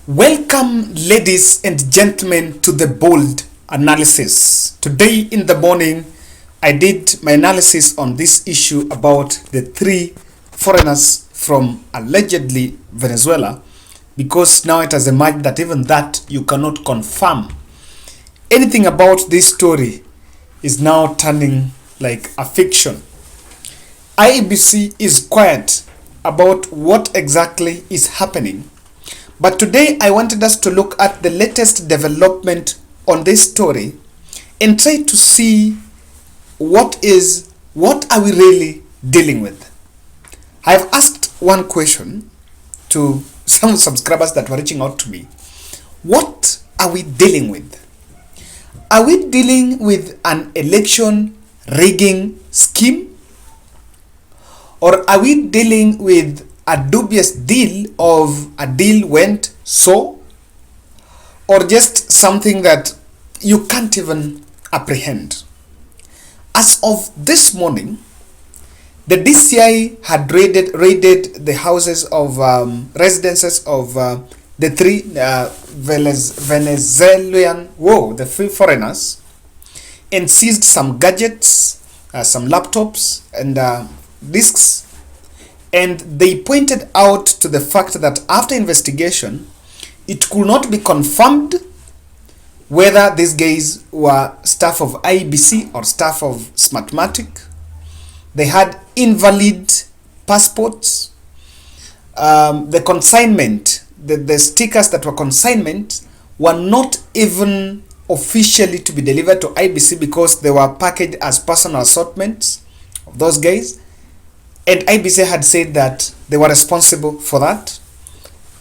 Welcome, ladies and gentlemen, to the bold analysis. Today in the morning, I did my analysis on this issue about the three foreigners from allegedly Venezuela, because now it has emerged that even that you cannot confirm. Anything about this story is now turning like a fiction. IEBC is quiet about what exactly is happening. But today I wanted us to look at the latest development on this story and try to see what are we really dealing with. I have asked one question to some subscribers that were reaching out to me. What are we dealing with? Are we dealing with an election rigging scheme? Or are we dealing with a dubious deal of a deal went so, or just something that you can't even apprehend? As of this morning, the DCI had raided the houses of residences of the three Venezuelan, the three foreigners, and seized some gadgets, some laptops and discs. And they pointed out to the fact that after investigation, it could not be confirmed whether these guys were staff of IBC or staff of Smartmatic. They had invalid passports. The consignment, the stickers that were consignment were not even officially to be delivered to IBC because they were packaged as personal assortments of those guys. And IBC had said that they were responsible for that.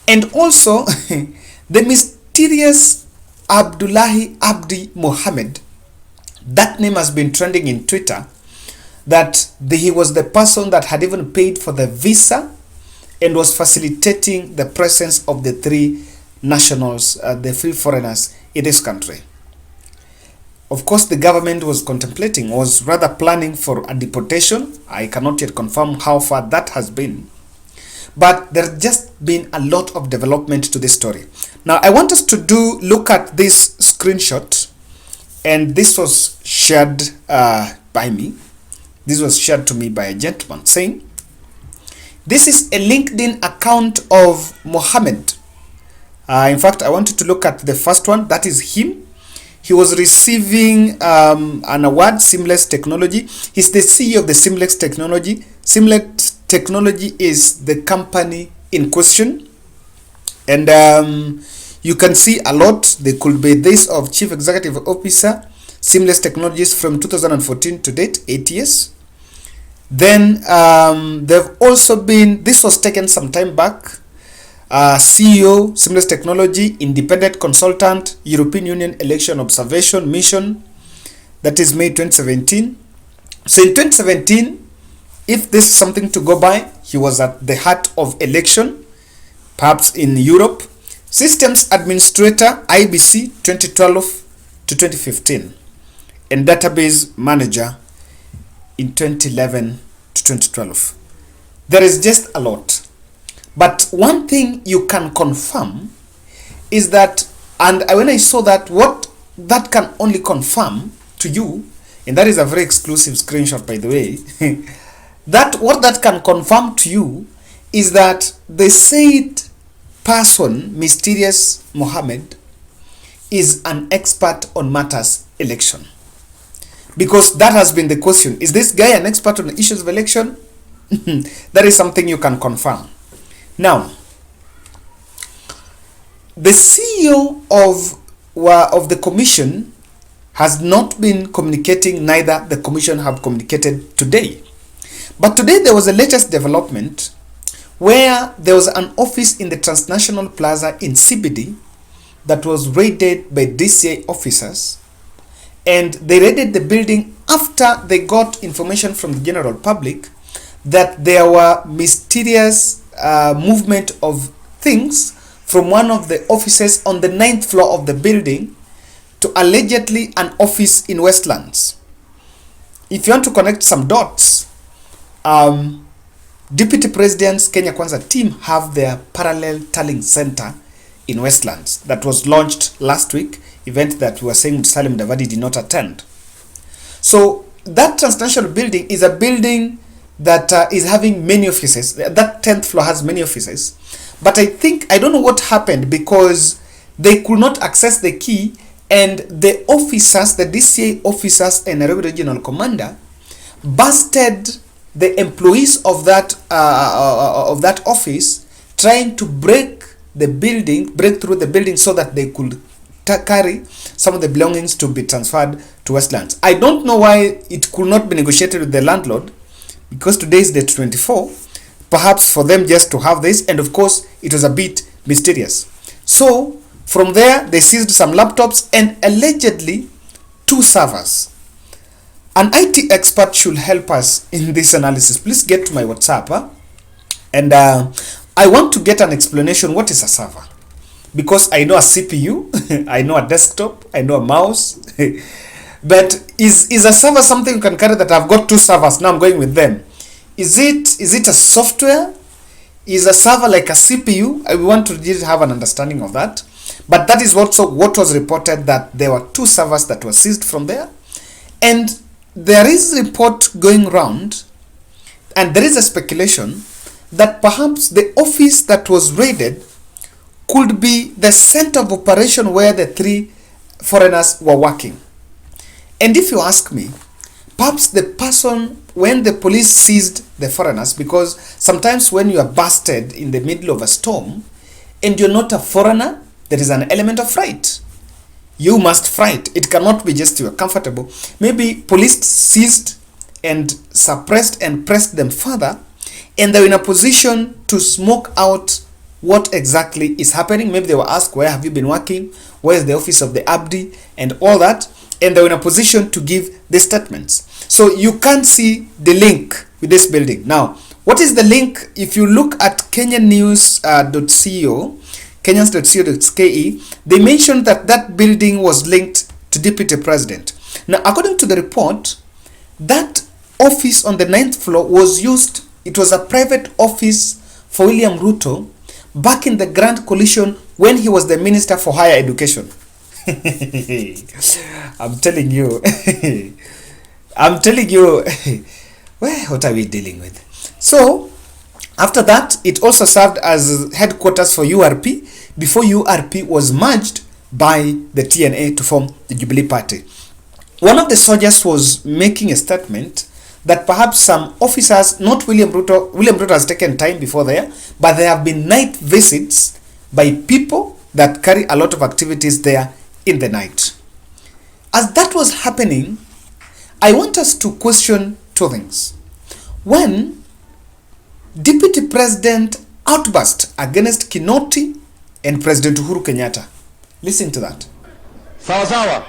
And also, the mysterious Abdullahi Abdi Mohammed, that name has been trending in Twitter, that he was the person that had even paid for the visa and was facilitating the presence of the three nationals, the three foreigners in this country. Of course, the government was rather planning for a deportation. I cannot yet confirm how far that has been. But there's just been a lot of development to this story. Now, I want us to look at this screenshot. And this was shared by me. This was shared to me by a gentleman saying, this is a LinkedIn account of Mohammed. In fact, I wanted to look at the first one. That is him. He was receiving an award, Seamless Technology. He's the CEO of the Seamless Technology. Seamless Technology is the company in question. And you can see a lot. They could be this of Chief Executive Officer, Seamless Technologies from 2014 to date, 8 years. Then they've also been, this was taken some time back, CEO, Seamless Technology, Independent Consultant, European Union Election Observation Mission, that is May 2017. So in 2017, if this is something to go by, he was at the heart of election, perhaps in Europe. Systems Administrator, IBC, 2012 to 2015. And Database Manager in 2011 to 2012. There is just a lot. But one thing you can confirm is that, and when I saw that, what that can only confirm to you, and that is a very exclusive screenshot, by the way, that what that can confirm to you is that the said person, mysterious Mohammed, is an expert on matters election. Because that has been the question. Is this guy an expert on issues of election? That is something you can confirm. Now, the CEO of the commission has not been communicating, neither the commission have communicated today. But today there was a latest development where there was an office in the Transnational Plaza in CBD that was raided by DCI officers, and they raided the building after they got information from the general public that there were mysterious movement of things from one of the offices on the 9th floor of the building to allegedly an office in Westlands. If you want to connect some dots, Deputy President's Kenya Kwanza team have their parallel tallying center in Westlands that was launched last week, event that we were saying Salim Davadi did not attend. So that transnational building is a building that is having many offices. That 10th floor has many offices. But I don't know what happened, because they could not access the key, and the officers, the DCA officers and Nairobi Regional Commander, busted the employees of that office, trying to break through the building so that they could carry some of the belongings to be transferred to Westlands. I don't know why it could not be negotiated with the landlord, because today is date 24, perhaps for them just to have this, and of course it was a bit mysterious. So from there they seized some laptops and allegedly 2 servers. An IT expert should help us in this analysis. Please get to my WhatsApp, and I want to get an explanation. What is a server? Because I know a CPU, I know a desktop, I know a mouse, but is a server something you can carry that I've got 2 servers, now I'm going with them? Is it a software? Is a server like a CPU? I want to just have an understanding of that. But that is also what was reported, that there were 2 servers that were seized from there. And there is a report going around, and there is a speculation that perhaps the office that was raided could be the center of operation where the 3 foreigners were working. And if you ask me, perhaps the person, when the police seized the foreigners, because sometimes when you are busted in the middle of a storm and you're not a foreigner, there is an element of fright. You must fright. It cannot be just you are comfortable. Maybe police seized and suppressed and pressed them further, and they're in a position to smoke out what exactly is happening. Maybe they were asked, where have you been working? Where is the office of the Abdi? And all that. And they're in a position to give the statements. So you can't see the link with this building. Now, what is the link? If you look at kenyanews.co, kenyans.co.ke, they mentioned that that building was linked to Deputy President. Now, according to the report, that office on the 9th floor was used, it was a private office for William Ruto back in the Grand Coalition when he was the Minister for Higher Education. I'm telling you, what are we dealing with? So, after that, it also served as headquarters for URP before URP was merged by the TNA to form the Jubilee Party. One of the soldiers was making a statement that perhaps some officers, not William Ruto has taken time before there, but there have been night visits by people that carry a lot of activities there in the night. As that was happening, I want us to question 2 things. When Deputy President outburst against Kinoti and President Uhuru Kenyatta. Listen to that. Sawa sawa,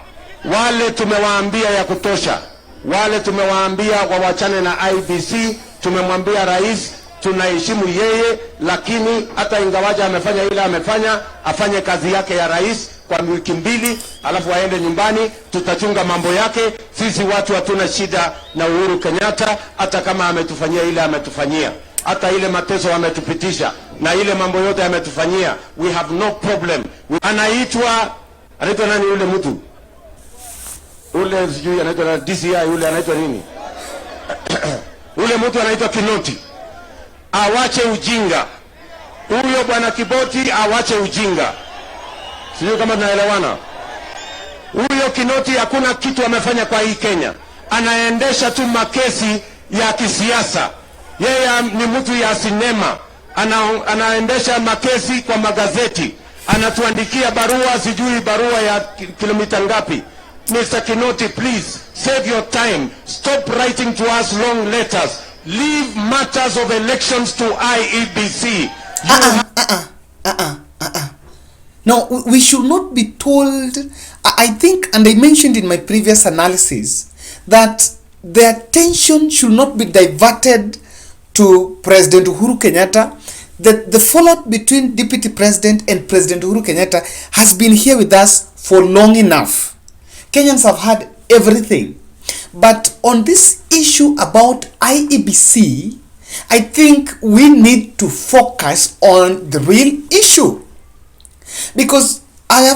wale tumewaambia ya kutosha, wale tumewaambia wawachane na IBC, tumemwambia rais tunaheshimu yeye, lakini hata ingawaja amefanya ile amefanya, afanye kazi yake ya rais kwa wiki 2, alafu aende nyumbani, tutachunga mambo yake. Sisi watu hatuna shida na Uhuru Kenyatta, hata kama ametufanyia ile ametufanyia, hata ile mateso ametupitisha na ile mambo yote ametufanyia, we have no problem. Anaitwa nani yule mtu? Ule sijui anaitwa DCI, ule anaitwa nini? Ule mtu anaitwa Kinoti. Awache ujinga. Huyo bwana Kiboti awache ujinga. Sijui kama tunaelewana. Huyo Kinoti hakuna kitu amefanya kwa hii Kenya. Anaendesha tu makesi ya kisiasa. Yeye ni mtu ya sinema. Anaendesha makesi kwa magazeti. Anatuandikia barua, sijui barua ya kilomita ngapi. Mr. Kinoti, please save your time. Stop writing to us long letters. Leave matters of elections to IEBC. No, we should not be told. I think, and I mentioned in my previous analysis, that the attention should not be diverted to President Uhuru Kenyatta. The fallout between Deputy President and President Uhuru Kenyatta has been here with us for long enough. Kenyans have had everything. But on this issue about IEBC, I think we need to focus on the real issue. Because I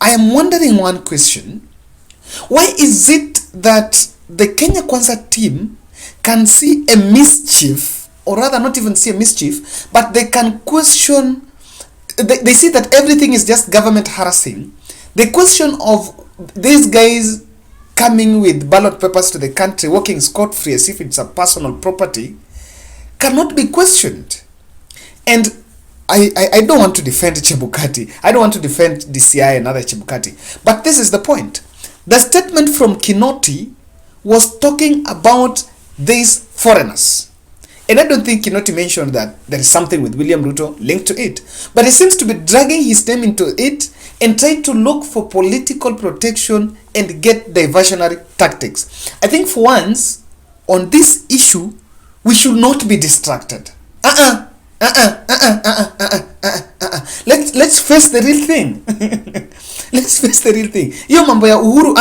am wondering one question. Why is it that the Kenya Kwanza team can see a mischief, or rather not even see a mischief, but they can question, they see that everything is just government harassing. The question of these guys coming with ballot papers to the country, walking scot-free as if it's a personal property, cannot be questioned. And I don't want to defend Chebukati. I don't want to defend DCI and other Chebukati. But this is the point. The statement from Kinoti was talking about these foreigners. And I don't think Kinoti mentioned that there is something with William Ruto linked to it. But he seems to be dragging his name into it and trying to look for political protection and get diversionary tactics. I think for once, on this issue, we should not be distracted. Let's face the real thing. Let's face the real thing. Yo mambo ya Uhuru,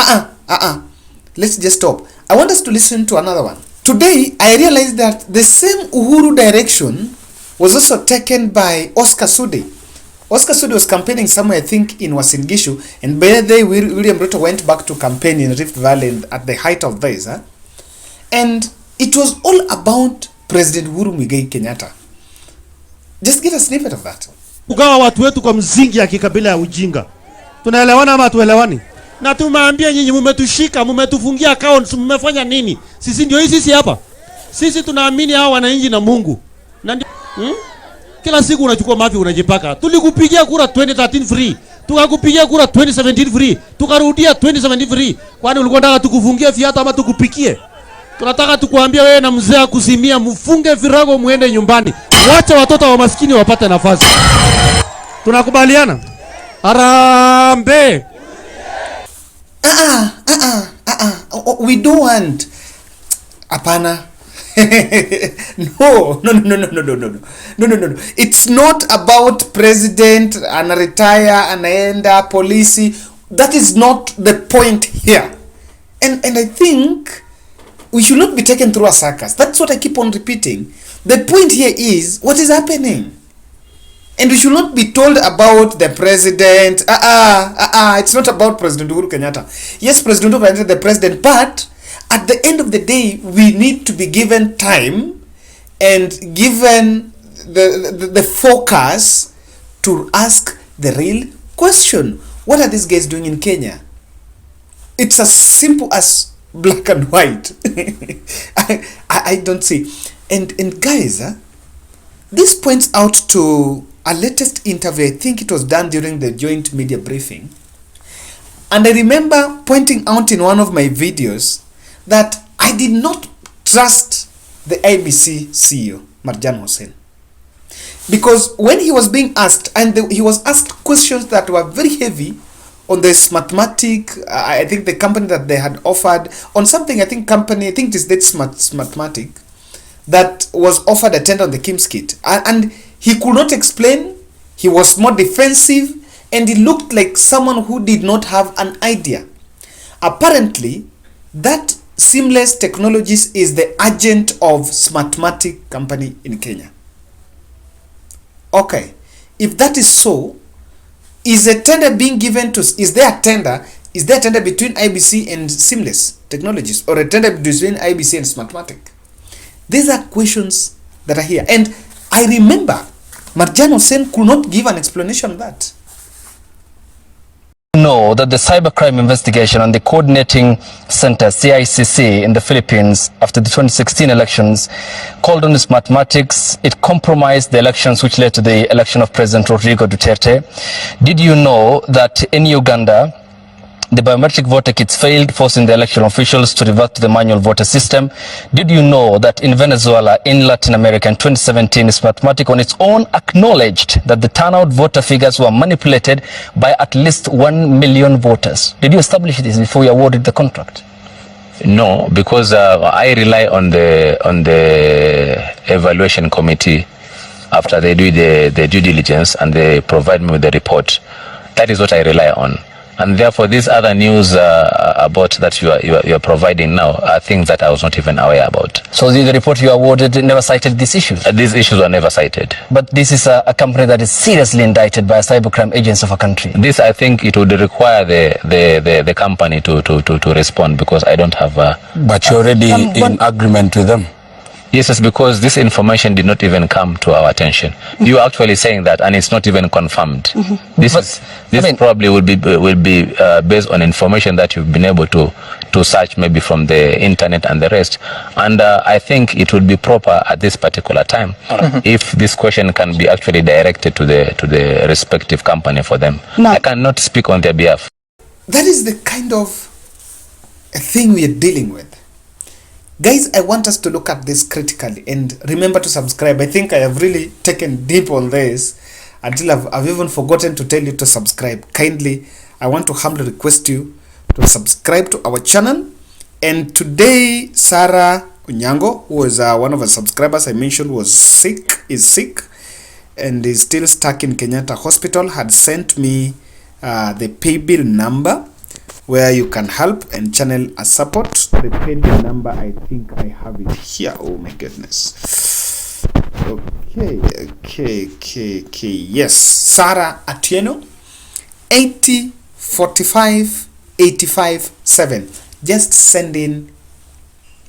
let's just stop. I want us to listen to another one. Today, I realized that the same Uhuru direction was also taken by Oscar Sudi. Oscar Sudi was campaigning somewhere, I think, in Uasin Gishu, and by the way, William Ruto went back to campaign in Rift Valley at the height of this. And it was all about President Uhuru Muigai Kenyatta. Just give a snippet of that. Kugawa watu wetu kwa mzingi ya kikabila ya ujinga. Tunaelewana ama tuelewani? Na tumeambia nyinyi mmetushika, mmetufungia accounts, mmefanya nini? Sisi ndio sisi hapa. Sisi tunaamini hao wananchi na Mungu. Na ndio kila siku unachukua mafi unajipaka. Tulikupigia kura 2013 free. Tukakupigia kura 2017 free. Tukarudia 2017 free. Kwani ulikuwa unataka tukufungie viatu ama tukupikie? Tunataka tukuambia wewe na mzee kusimia mfunge virago muende nyumbani. Wacha watoto wa maskini wapate nafasi. Tunakubaliana? Arambe. We don't want. Apana. No. It's not about president and retire and enda policy. That is not the point here. And I think we should not be taken through a circus. That's what I keep on repeating. The point here is what is happening. And we should not be told about the president. It's not about President Uhuru Kenyatta. Yes, President Uhuru Kenyatta is the president, but at the end of the day, we need to be given time and given the focus to ask the real question. What are these guys doing in Kenya? It's as simple as black and white. I don't see. And guys, this points out to a latest interview. I think it was done during the joint media briefing. And I remember pointing out in one of my videos that I did not trust the IBC CEO, Marjan Hussein. Because when he was being asked, and he was asked questions that were very heavy on this mathematic, I think the company that they had offered, on something, I think it is that Smartmatic, that was offered a tender on the Kim's kit. And he could not explain, he was more defensive, and he looked like someone who did not have an idea. Apparently, that Seamless Technologies is the agent of Smartmatic company in Kenya. Okay, if that is so, is a tender being given to, is there a tender between IBC and Seamless Technologies, or a tender between IBC and Smartmatic? These are questions that are here. And I remember Marjan Hussein could not give an explanation of that. Know that the cybercrime investigation and the coordinating center CICC in the Philippines after the 2016 elections called on this mathematics. It compromised the elections which led to the election of President Rodrigo Duterte. Did you know that in Uganda the biometric voter kits failed, forcing the election officials to revert to the manual voter system? Did you know that in Venezuela, in Latin America in 2017, Smartmatic on its own acknowledged that the turnout voter figures were manipulated by at least 1 million voters? Did you establish this before you awarded the contract? No, because I rely on the evaluation committee after they do the due diligence and they provide me with the report. That is what I rely on. And therefore, these other news about that you are providing now are things that I was not even aware about. So the report you awarded never cited these issues? These issues were never cited. But this is a company that is seriously indicted by a cybercrime agency of a country. This, I think, it would require the company to respond, because I don't have a... But you're already in agreement with them? Yes, it's because this information did not even come to our attention. You are actually saying that, and it's not even confirmed. This probably will be based on information that you've been able to search, maybe from the internet and the rest. And I think it would be proper at this particular time if this question can be actually directed to the respective company for them. No. I cannot speak on their behalf. That is the kind of a thing we are dealing with. Guys, I want us to look at this critically and remember to subscribe. I think I have really taken deep on this until I've even forgotten to tell you to subscribe. Kindly, I want to humbly request you to subscribe to our channel. And today, Sarah Onyango, who is one of our subscribers I mentioned, is sick, and is still stuck in Kenyatta Hospital, had sent me the pay bill number where you can help and channel a support. The pay bill number, I think I have it here. Oh my goodness. Okay. Yes, Sarah Atieno, 80 45 85 7. Just send in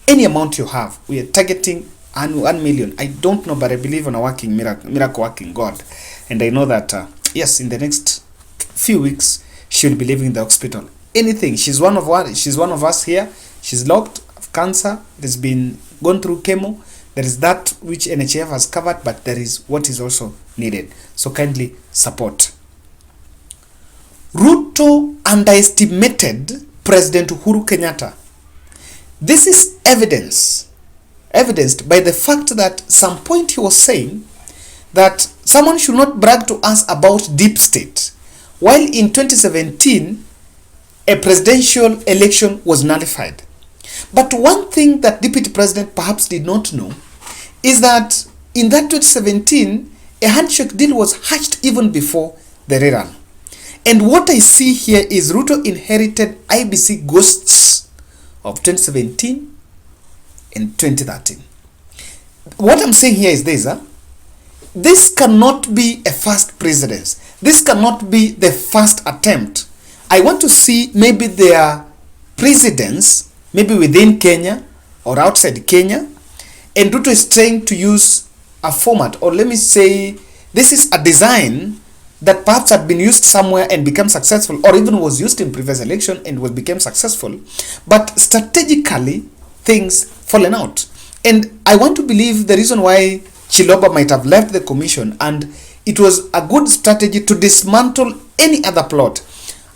any amount you have. We are targeting 1 million. I don't know, but I believe on a working miracle working God, and I know that yes, in the next few weeks she will be leaving the hospital. Anything, she's one of us here. She's locked of cancer. There's been gone through chemo. There is that which NHF has covered, but there is what is also needed. So kindly support. Ruto underestimated President Uhuru Kenyatta. This is evidenced by the fact that some point he was saying that someone should not brag to us about deep state, while in 2017 a presidential election was nullified. But one thing that Deputy President perhaps did not know is that in that 2017, a handshake deal was hatched even before the rerun. And what I see here is Ruto inherited IBC ghosts of 2017 and 2013. What I'm saying here is this, this cannot be a first precedence. This cannot be the first attempt. I want to see maybe their precedents, maybe within Kenya or outside Kenya, and Ruto is trying to use a format, or let me say, this is a design that perhaps had been used somewhere and become successful, or even was used in previous election and became successful, but strategically things fallen out. And I want to believe the reason why Chiloba might have left the commission, and it was a good strategy to dismantle any other plot.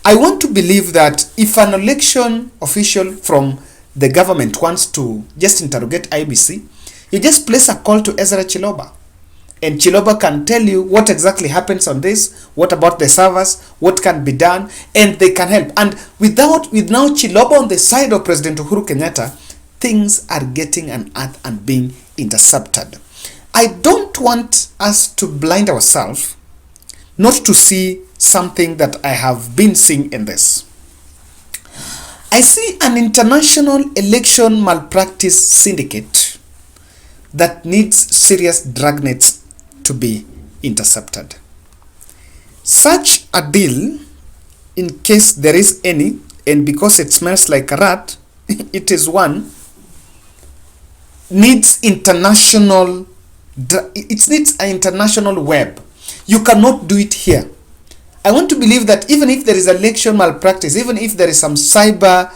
I want to believe that if an election official from the government wants to just interrogate IBC, you just place a call to Ezra Chiloba, and Chiloba can tell you what exactly happens on this, what about the servers, what can be done, and they can help. And with now Chiloba on the side of President Uhuru Kenyatta, things are getting an earth and being intercepted. I don't want us to blind ourselves not to see something that I have been seeing in this. I see an international election malpractice syndicate that needs serious dragnets to be intercepted. Such a deal, in case there is any, and because it smells like a rat, it is one, needs international, it needs an international web. You cannot do it here. I want to believe that even if there is election malpractice, even if there is some cyber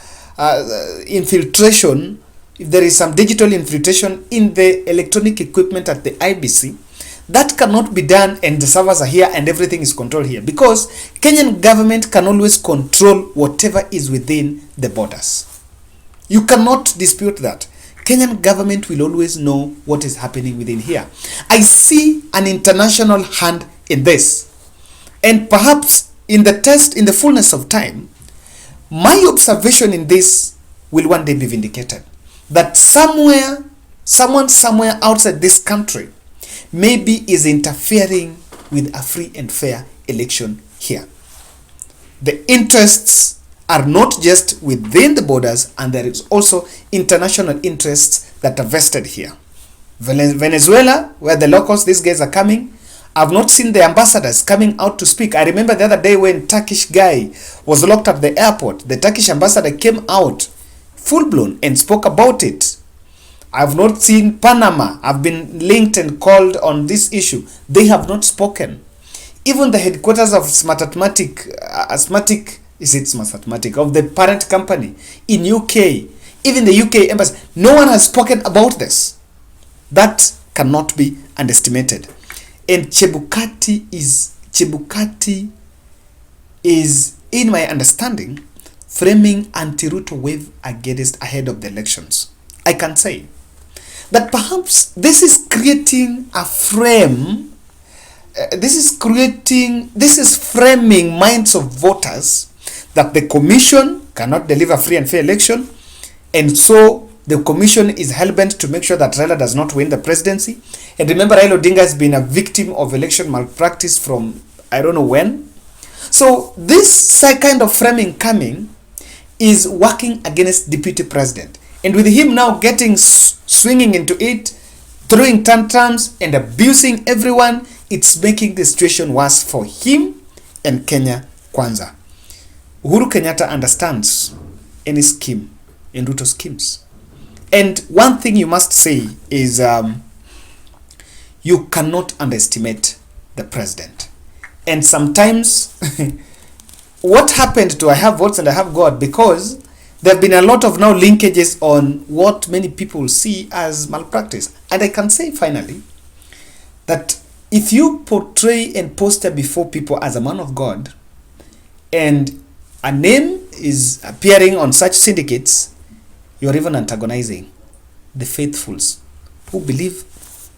infiltration, if there is some digital infiltration in the electronic equipment at the IBC, that cannot be done and the servers are here and everything is controlled here, because Kenyan government can always control whatever is within the borders. You cannot dispute that. Kenyan government will always know what is happening within here. I see an international hand in this. And perhaps in the fullness of time, my observation in this will one day be vindicated. That someone somewhere outside this country maybe is interfering with a free and fair election here. the interests are not just within the borders, and there is also international interests that are vested here. Venezuela, where the locals, these guys are coming, I've not seen the ambassadors coming out to speak. I remember the other day when Turkish guy was locked at the airport, the Turkish ambassador came out full-blown and spoke about it. I've not seen Panama. I've been linked and called on this issue. They have not spoken. Even the headquarters of Smartmatic, of the parent company in UK, even the UK embassy, no one has spoken about this. That cannot be underestimated. And Chebukati is, in my understanding, framing anti-Ruto wave against ahead of the elections. I can say that perhaps this is creating a frame. This is framing minds of voters that the commission cannot deliver free and fair election, and so the commission is hell-bent to make sure that Raila does not win the presidency. And remember, Raila Odinga has been a victim of election malpractice from I don't know when. So this kind of framing coming is working against deputy president. And with him now swinging into it, throwing tantrums and abusing everyone, it's making the situation worse for him and Kenya Kwanza. Uhuru Kenyatta understands any scheme in Ruto's schemes. And one thing you must say is you cannot underestimate the president. And sometimes what happened to I have votes and I have God, because there have been a lot of now linkages on what many people see as malpractice. And I can say finally that if you portray and poster before people as a man of God, and a name is appearing on such syndicates, you are even antagonizing the faithfuls who believe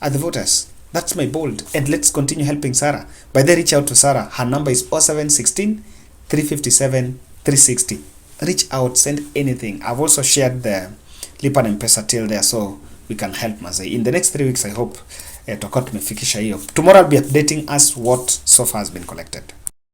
are the voters. That's my bold. And let's continue helping Sarah. By the way, reach out to Sarah. Her number is 0716 357 360. Reach out, send anything. I've also shared the Lipa na M-Pesa till there, so we can help Mazai. In the next 3 weeks, I hope tutakuwa tumefikisha hiyo. Tomorrow I'll be updating us what so far has been collected.